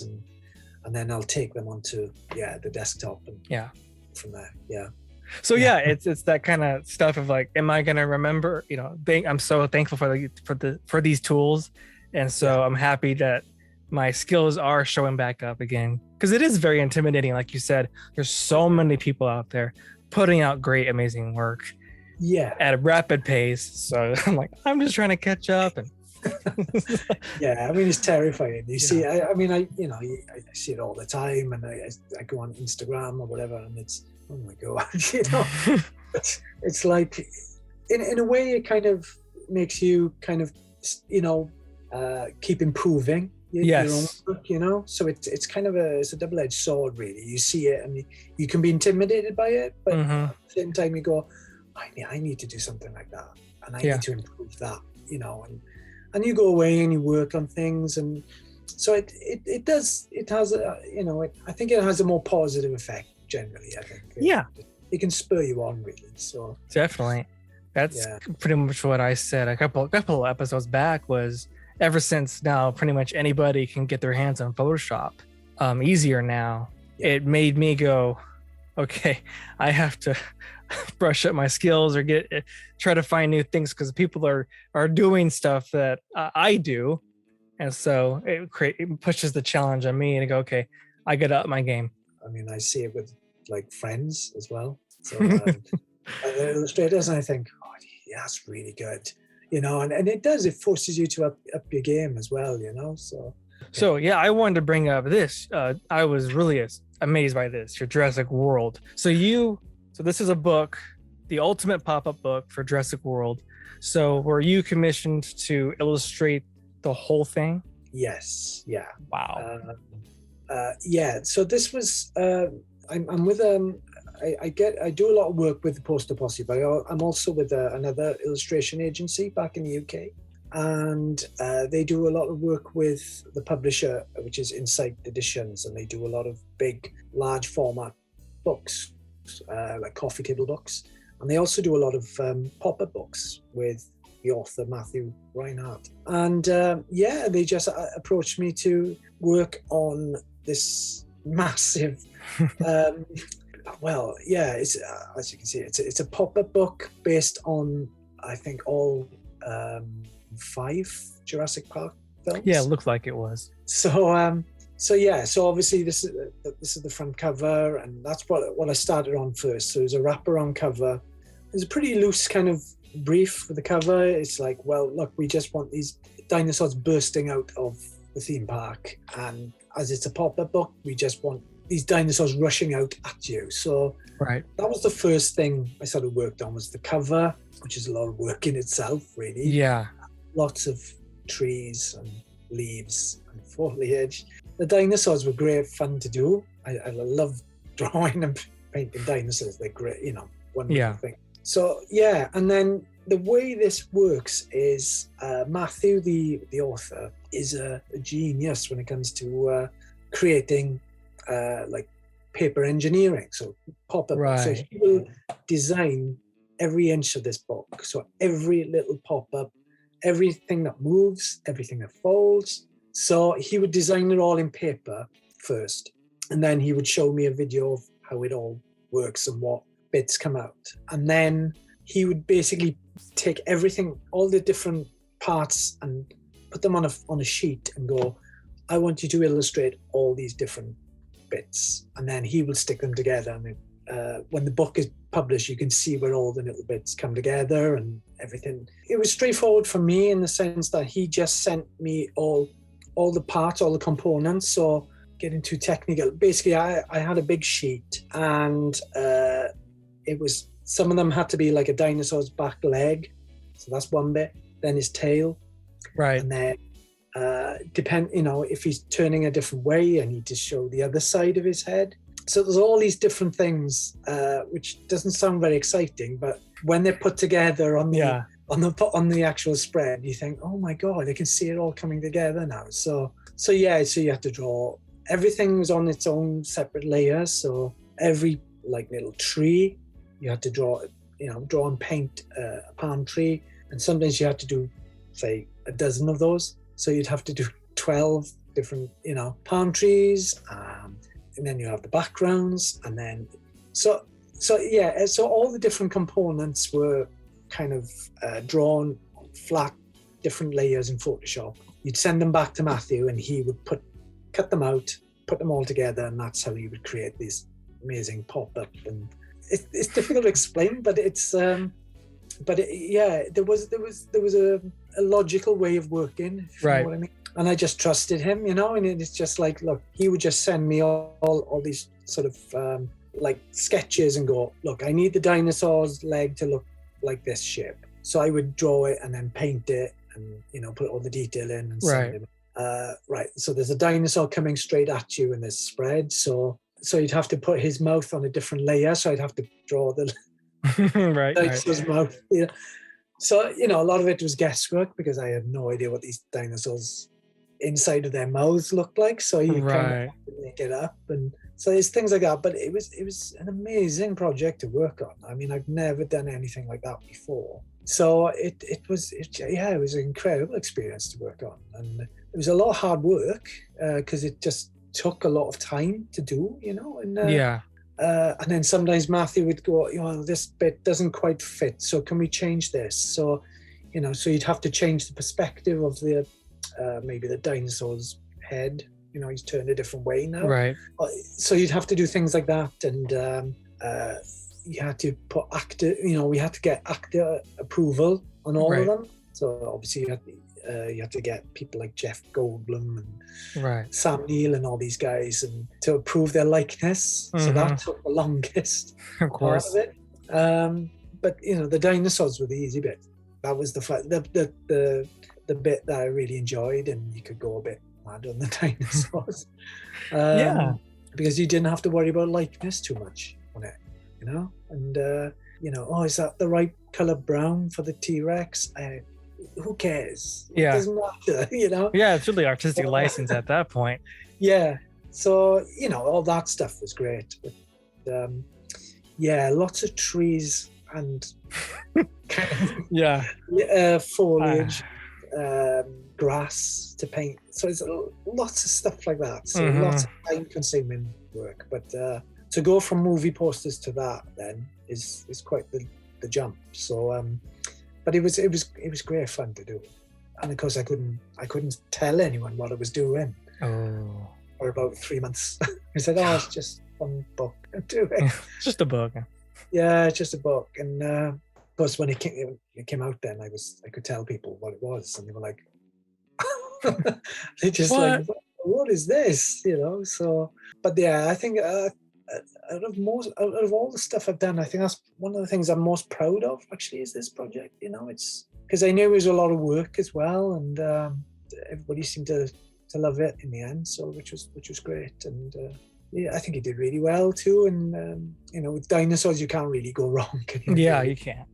and then I'll take them onto the desktop and from there. So it's that kind of stuff of like, am I gonna remember? You know, I'm so thankful for these tools, and so I'm happy that my skills are showing back up again, because it is very intimidating. Like you said, there's so many people out there putting out great, amazing work, at a rapid pace. So I'm like, I'm just trying to catch up. And I mean, it's terrifying. You see, I see it all the time, and I go on Instagram or whatever, and it's, oh my God, you know, it's like, in a way, it kind of makes you kind of, you know, keep improving your own work, you know. So it's kind of it's a double-edged sword, really. You see it, and you can be intimidated by it, but at the same time, you go, I need to do something like that, and I need to improve that, you know, and you go away and you work on things, and so it has a, you know, I think it has a more positive effect generally. I think it can spur you on, really. So definitely. That's pretty much what I said a couple episodes back. Was ever since now, pretty much anybody can get their hands on Photoshop easier now. Yeah. It made me go, okay, I have to brush up my skills or try to find new things because people are doing stuff that I do, and so it pushes the challenge on me and I go, okay, I got to up my game. I mean, I see it with like friends as well. So other illustrators, and I think, oh, yeah, that's really good, and it does. It forces you to up your game as well, So yeah, I wanted to bring up this. I was really amazed by this. Your Jurassic World. So this is a book, the ultimate pop-up book for Jurassic World. So were you commissioned to illustrate the whole thing? Yes. Yeah. Wow. Yeah. So this was. I'm with I do a lot of work with the Poster Posse, but I'm also with another illustration agency back in the UK, and they do a lot of work with the publisher, which is Insight Editions, and they do a lot of big, large format books, like coffee table books, and they also do a lot of pop-up books with the author Matthew Reinhardt. And they just approached me to work on this massive. It's as you can see, it's a pop-up book based on, I think, all 5 Jurassic Park films. Yeah, it looked like it was. So obviously this is the front cover, and that's what I started on first. So there's a wraparound cover. There's a pretty loose kind of brief with the cover. It's like, well, look, we just want these dinosaurs bursting out of the theme park, and as it's a pop-up book, we just want these dinosaurs rushing out at you. So that was the first thing I sort of worked on, was the cover, which is a lot of work in itself, really. Yeah. Lots of trees and leaves and foliage. The dinosaurs were great fun to do. I love drawing and painting dinosaurs. They're great, wonderful thing. So and then the way this works is Matthew, the author, is a genius when it comes to creating like paper engineering, so pop-up. Right. So he will design every inch of this book. So every little pop-up, everything that moves, everything that folds. So he would design it all in paper first, and then he would show me a video of how it all works and what bits come out. And then he would basically take everything, all the different parts, and put them on a sheet and go, I want you to illustrate all these different bits. And then he will stick them together. And when the book is published, you can see where all the little bits come together and everything. It was straightforward for me in the sense that he just sent me all the parts, all the components. So getting too technical, basically I had a big sheet, and it was, some of them had to be like a dinosaur's back leg. So that's one bit. Then his tail. Right. And then if he's turning a different way, I need to show the other side of his head. So there's all these different things, which doesn't sound very exciting, but when they're put together on the actual spread, you think, oh my God, I can see it all coming together now. So you have to draw. Everything was on its own separate layers. So every like little tree, you had to draw and paint a palm tree, and sometimes you had to do, say, a dozen of those. So you'd have to do 12 different, palm trees, and then you have the backgrounds, and then so all the different components were kind of drawn flat, different layers in Photoshop. You'd send them back to Matthew, and he would cut them out, put them all together, and that's how you would create this amazing pop-up. And it's difficult to explain, but it's there was a logical way of working, if you know what I mean. And I just trusted him, and it's just like, look, he would just send me all these sort of like sketches and go, look, I need the dinosaur's leg to look like this shape. So I would draw it and then paint it and, put all the detail in and send him. So there's a dinosaur coming straight at you in this spread. So you'd have to put his mouth on a different layer. So I'd have to draw the dinosaur's mouth. So, a lot of it was guesswork because I had no idea what these dinosaurs inside of their mouths looked like. So you kind of have to make it up. And So there's things like that, but it was an amazing project to work on. I mean, I've never done anything like that before. So it was an incredible experience to work on, and it was a lot of hard work because it just took a lot of time to do, and and then sometimes Matthew would go, this bit doesn't quite fit, so can we change this? So, so you'd have to change the perspective of the maybe the dinosaur's head. He's turned a different way now. Right. So you'd have to do things like that, and you had to put actor. We had to get actor approval on all of them. So obviously you had to get people like Jeff Goldblum and Sam Neill and all these guys, and to approve their likeness. So that took the longest. Of course. Part of it. But the dinosaurs were the easy bit. That was the bit that I really enjoyed, and you could go a bit mad on the dinosaurs. Because you didn't have to worry about likeness too much on it, and is that the right color brown for the T-Rex? Who cares? It doesn't matter, Yeah, it's really artistic license at that point. Yeah, so all that stuff was great, but lots of trees and foliage, grass to paint. So it's lots of stuff like that. So lots of time-consuming work. But to go from movie posters to that then is quite the jump. So, but it was great fun to do. And of course, I couldn't tell anyone what I was doing for about 3 months. I said, it's just one book. Do it. Just a book. Yeah, it's just a book. And of course, when it came out, then I could tell people what it was, and they were like, they just like, what is this? So, but yeah, I think out of all the stuff I've done, I think that's one of the things I'm most proud of. Actually, is this project. It's because I knew it was a lot of work as well, and everybody seemed to love it in the end. So, which was great, and I think he did really well too. And with dinosaurs, you can't really go wrong. Can you? Yeah, you can't.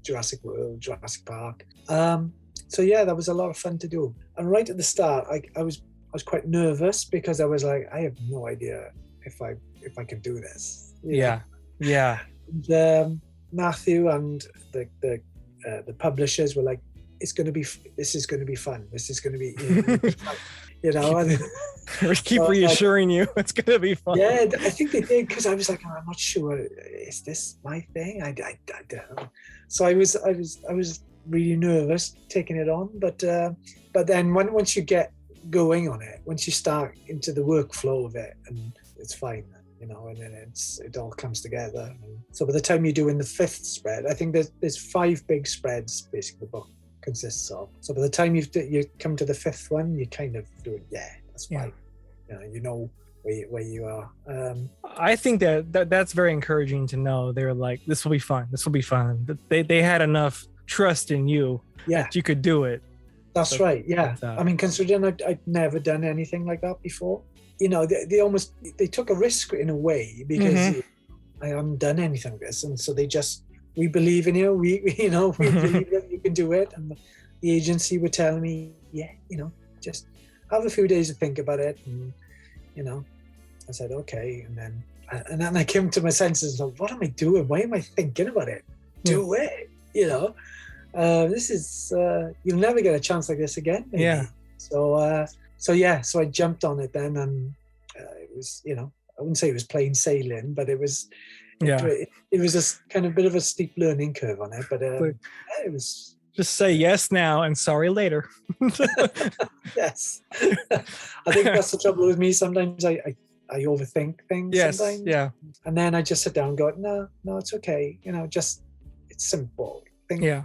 Jurassic World, Jurassic Park. So yeah, that was a lot of fun to do. And right at the start, I was quite nervous because I was like, I have no idea if I can do this. Yeah. And, Matthew and the publishers were like, this is going to be fun. This is going to be fun. We keep reassuring you it's going to be fun. Yeah, I think they did, because I was like, I'm not sure. Is this my thing? I don't know. So I was really nervous taking it on, but then once you get going on it, once you start into the workflow of it, and it's fine, and then it all comes together. And so by the time you're doing the 5th spread, I think there's 5 big spreads basically the book consists of. So by the time you come to the 5th one, you kind of do it. Yeah, that's fine. Where you are. I think that's very encouraging to know. They're like, this will be fun. This will be fun. They had enough trust in you. Yeah, that you could do it. That's right. Yeah, I mean, considering I'd never done anything like that before, they took a risk in a way, because I haven't done anything like this, and so we believe in you. We believe that you can do it. And the agency were telling me, just have a few days to think about it. And, I said, okay. And then I came to my senses of, what am I doing? Why am I thinking about it? Do it, this is, you'll never get a chance like this again. Maybe. Yeah. So I jumped on it then, and it was, I wouldn't say it was plain sailing, but it was, it was a kind of bit of a steep learning curve on it, but it was. Just say yes now and sorry later. Yes. I think that's the trouble with me. Sometimes I overthink things. Yes. Sometimes. Yeah. And then I just sit down and go, no, it's okay. It's simple. Things. Yeah.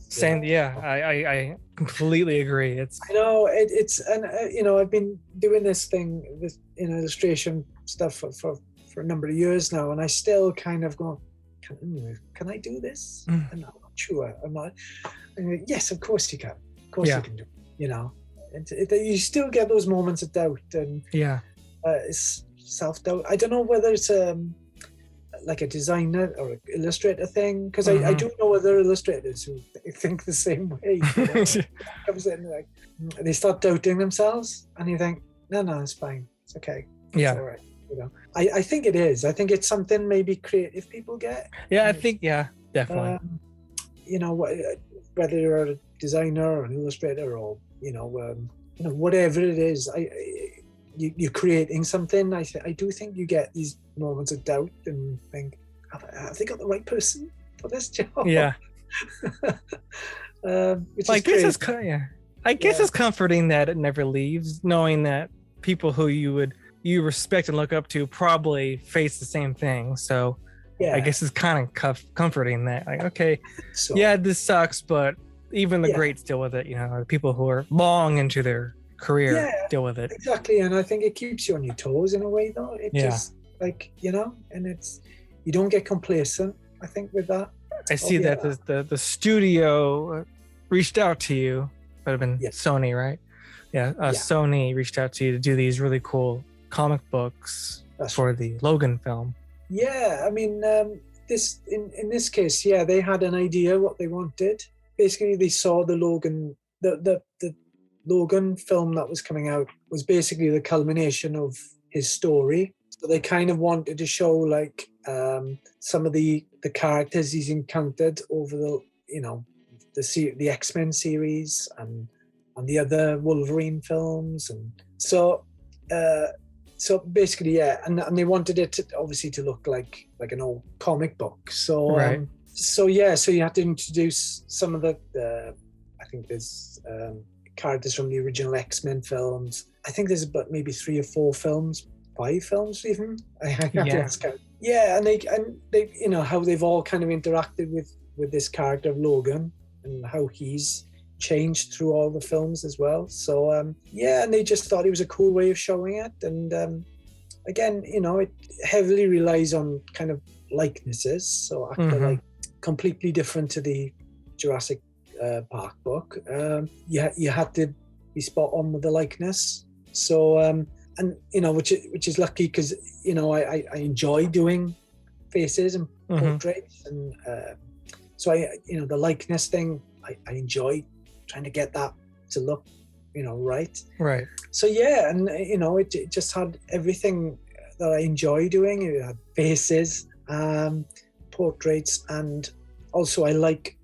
Same. Yeah. I completely agree. I know and I've been doing this thing, this illustration stuff for a number of years now, and I still kind of go, can I do this? I'm not sure. I'm not. Yes, of course you can. Of course you can do it. You still get those moments of doubt, and it's self-doubt. I don't know whether it's like a designer or an illustrator thing, because I do know other illustrators who think the same way. Comes in, like, they start doubting themselves, and you think, no, it's fine, it's okay. Yeah. all right. You know, I think it is. I think it's something maybe creative people get. Yeah, I think, yeah, definitely. You know, whether you're a designer or an illustrator or, whatever it is, you're creating something. I do think you get these moments of doubt and think, have they got the right person for this job? Yeah. Which I is guess crazy. I guess it's comforting that it never leaves, knowing that people who you respect and look up to probably face the same thing. So Yeah. I guess it's kind of comforting that, like, okay, So, yeah, this sucks, but even the greats deal with it. You know, the people who are long into their career deal with it. Exactly, and I think it keeps you on your toes in a way, though. It just, like, and you don't get complacent, I think, with that. I see that the studio reached out to you. That would have been Sony, right? Yeah, Sony reached out to you to do these really cool comic books for the Logan film. Yeah, I mean, in this case, they had an idea what they wanted. Basically, they saw the Logan, the Logan film that was coming out was basically the culmination of his story. So they kind of wanted to show, like, some of the characters he's encountered over the X-Men series and the other Wolverine films, and so basically, and they wanted it obviously to look like an old comic book. So so you had to introduce some of the I think there's characters from the original X-Men films. I think there's about maybe 3 or 4 films, 5 films even. Yeah, and they how they've all kind of interacted with this character of Logan and how he's changed through all the films as well. So and they just thought it was a cool way of showing it. And again, it heavily relies on kind of likenesses. So after like completely different to the Jurassic Park book, you had to be spot on with the likeness. So and which is lucky, because I enjoy doing faces and portraits, and so the likeness thing, I enjoy trying to get that to look right. So and it just had everything that I enjoy doing. It had faces, portraits, and also I like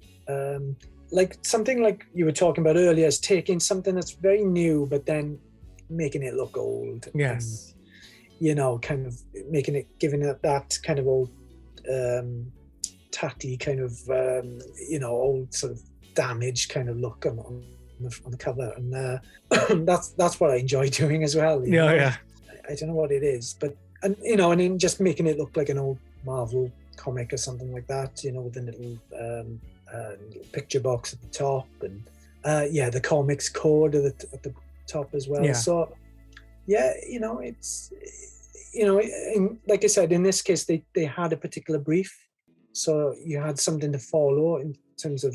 something like you were talking about earlier, is taking something that's very new but then making it look old. Yes. And, kind of giving it that kind of old tatty kind of old sort of damaged kind of look on the cover, and that's what I enjoy doing as well. I don't know what it is, but and then just making it look like an old Marvel comic or something like that, with a little picture box at the top, and the comics code at the top as well. So it's like I said, in this case they had a particular brief, so you had something to follow in terms of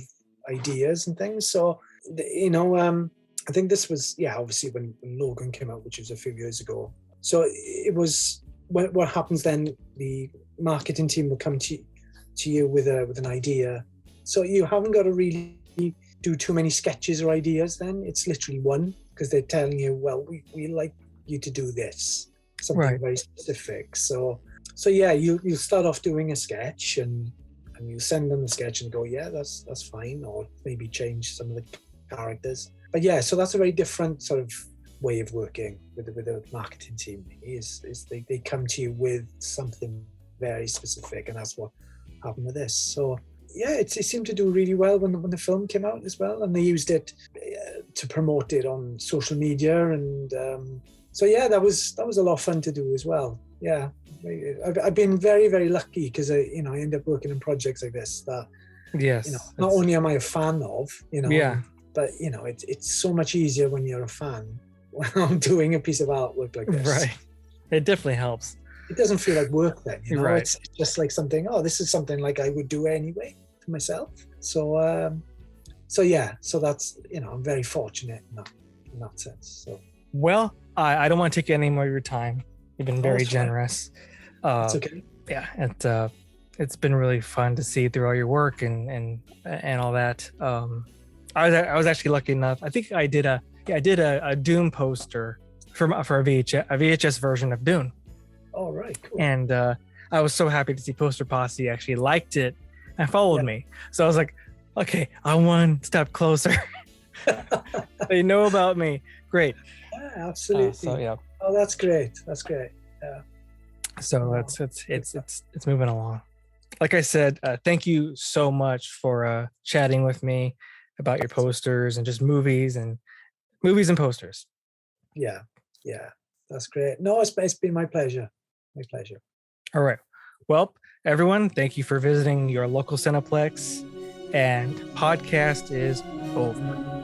ideas and things. So I think this was obviously when Logan came out, which was a few years ago. So it was what happens then, the marketing team will come to you with an idea. So you haven't got to really do too many sketches or ideas then. It's literally one, because they're telling you, well, we like you to do this, something very specific. So you start off doing a sketch, and you send them the sketch and go, that's fine, or maybe change some of the characters. But so that's a very different sort of way of working with the marketing team. Is they come to you with something very specific, and that's what happened with this. So it seemed to do really well when the film came out as well, and they used it to promote it on social media, and that was a lot of fun to do as well. I've been very, very lucky, because I end up working on projects like this that not only am I a fan of, but it's so much easier when you're a fan when I'm doing a piece of artwork like this. It definitely helps. It doesn't feel like work then, It's just like something, this is something like I would do anyway for myself. So that's, I'm very fortunate in that sense. So well, I don't want to take any more of your time. You've been very generous. It's okay. It's been really fun to see through all your work and all that. I was actually lucky enough. I think I did a Doom poster for a VHS version of Dune. Oh, right. Cool. And I was so happy to see Poster Posse actually liked it and followed me. So I was like, okay, I'm one step closer. They know about me. Great. Yeah, absolutely. So yeah. Oh, that's great. That's great. Yeah. So it's moving along. Like I said, thank you so much for chatting with me about your posters and just movies and posters. Yeah. That's great. No, it's been my pleasure. My pleasure. All right. Well, everyone, thank you for visiting your local Cineplex, and podcast is over.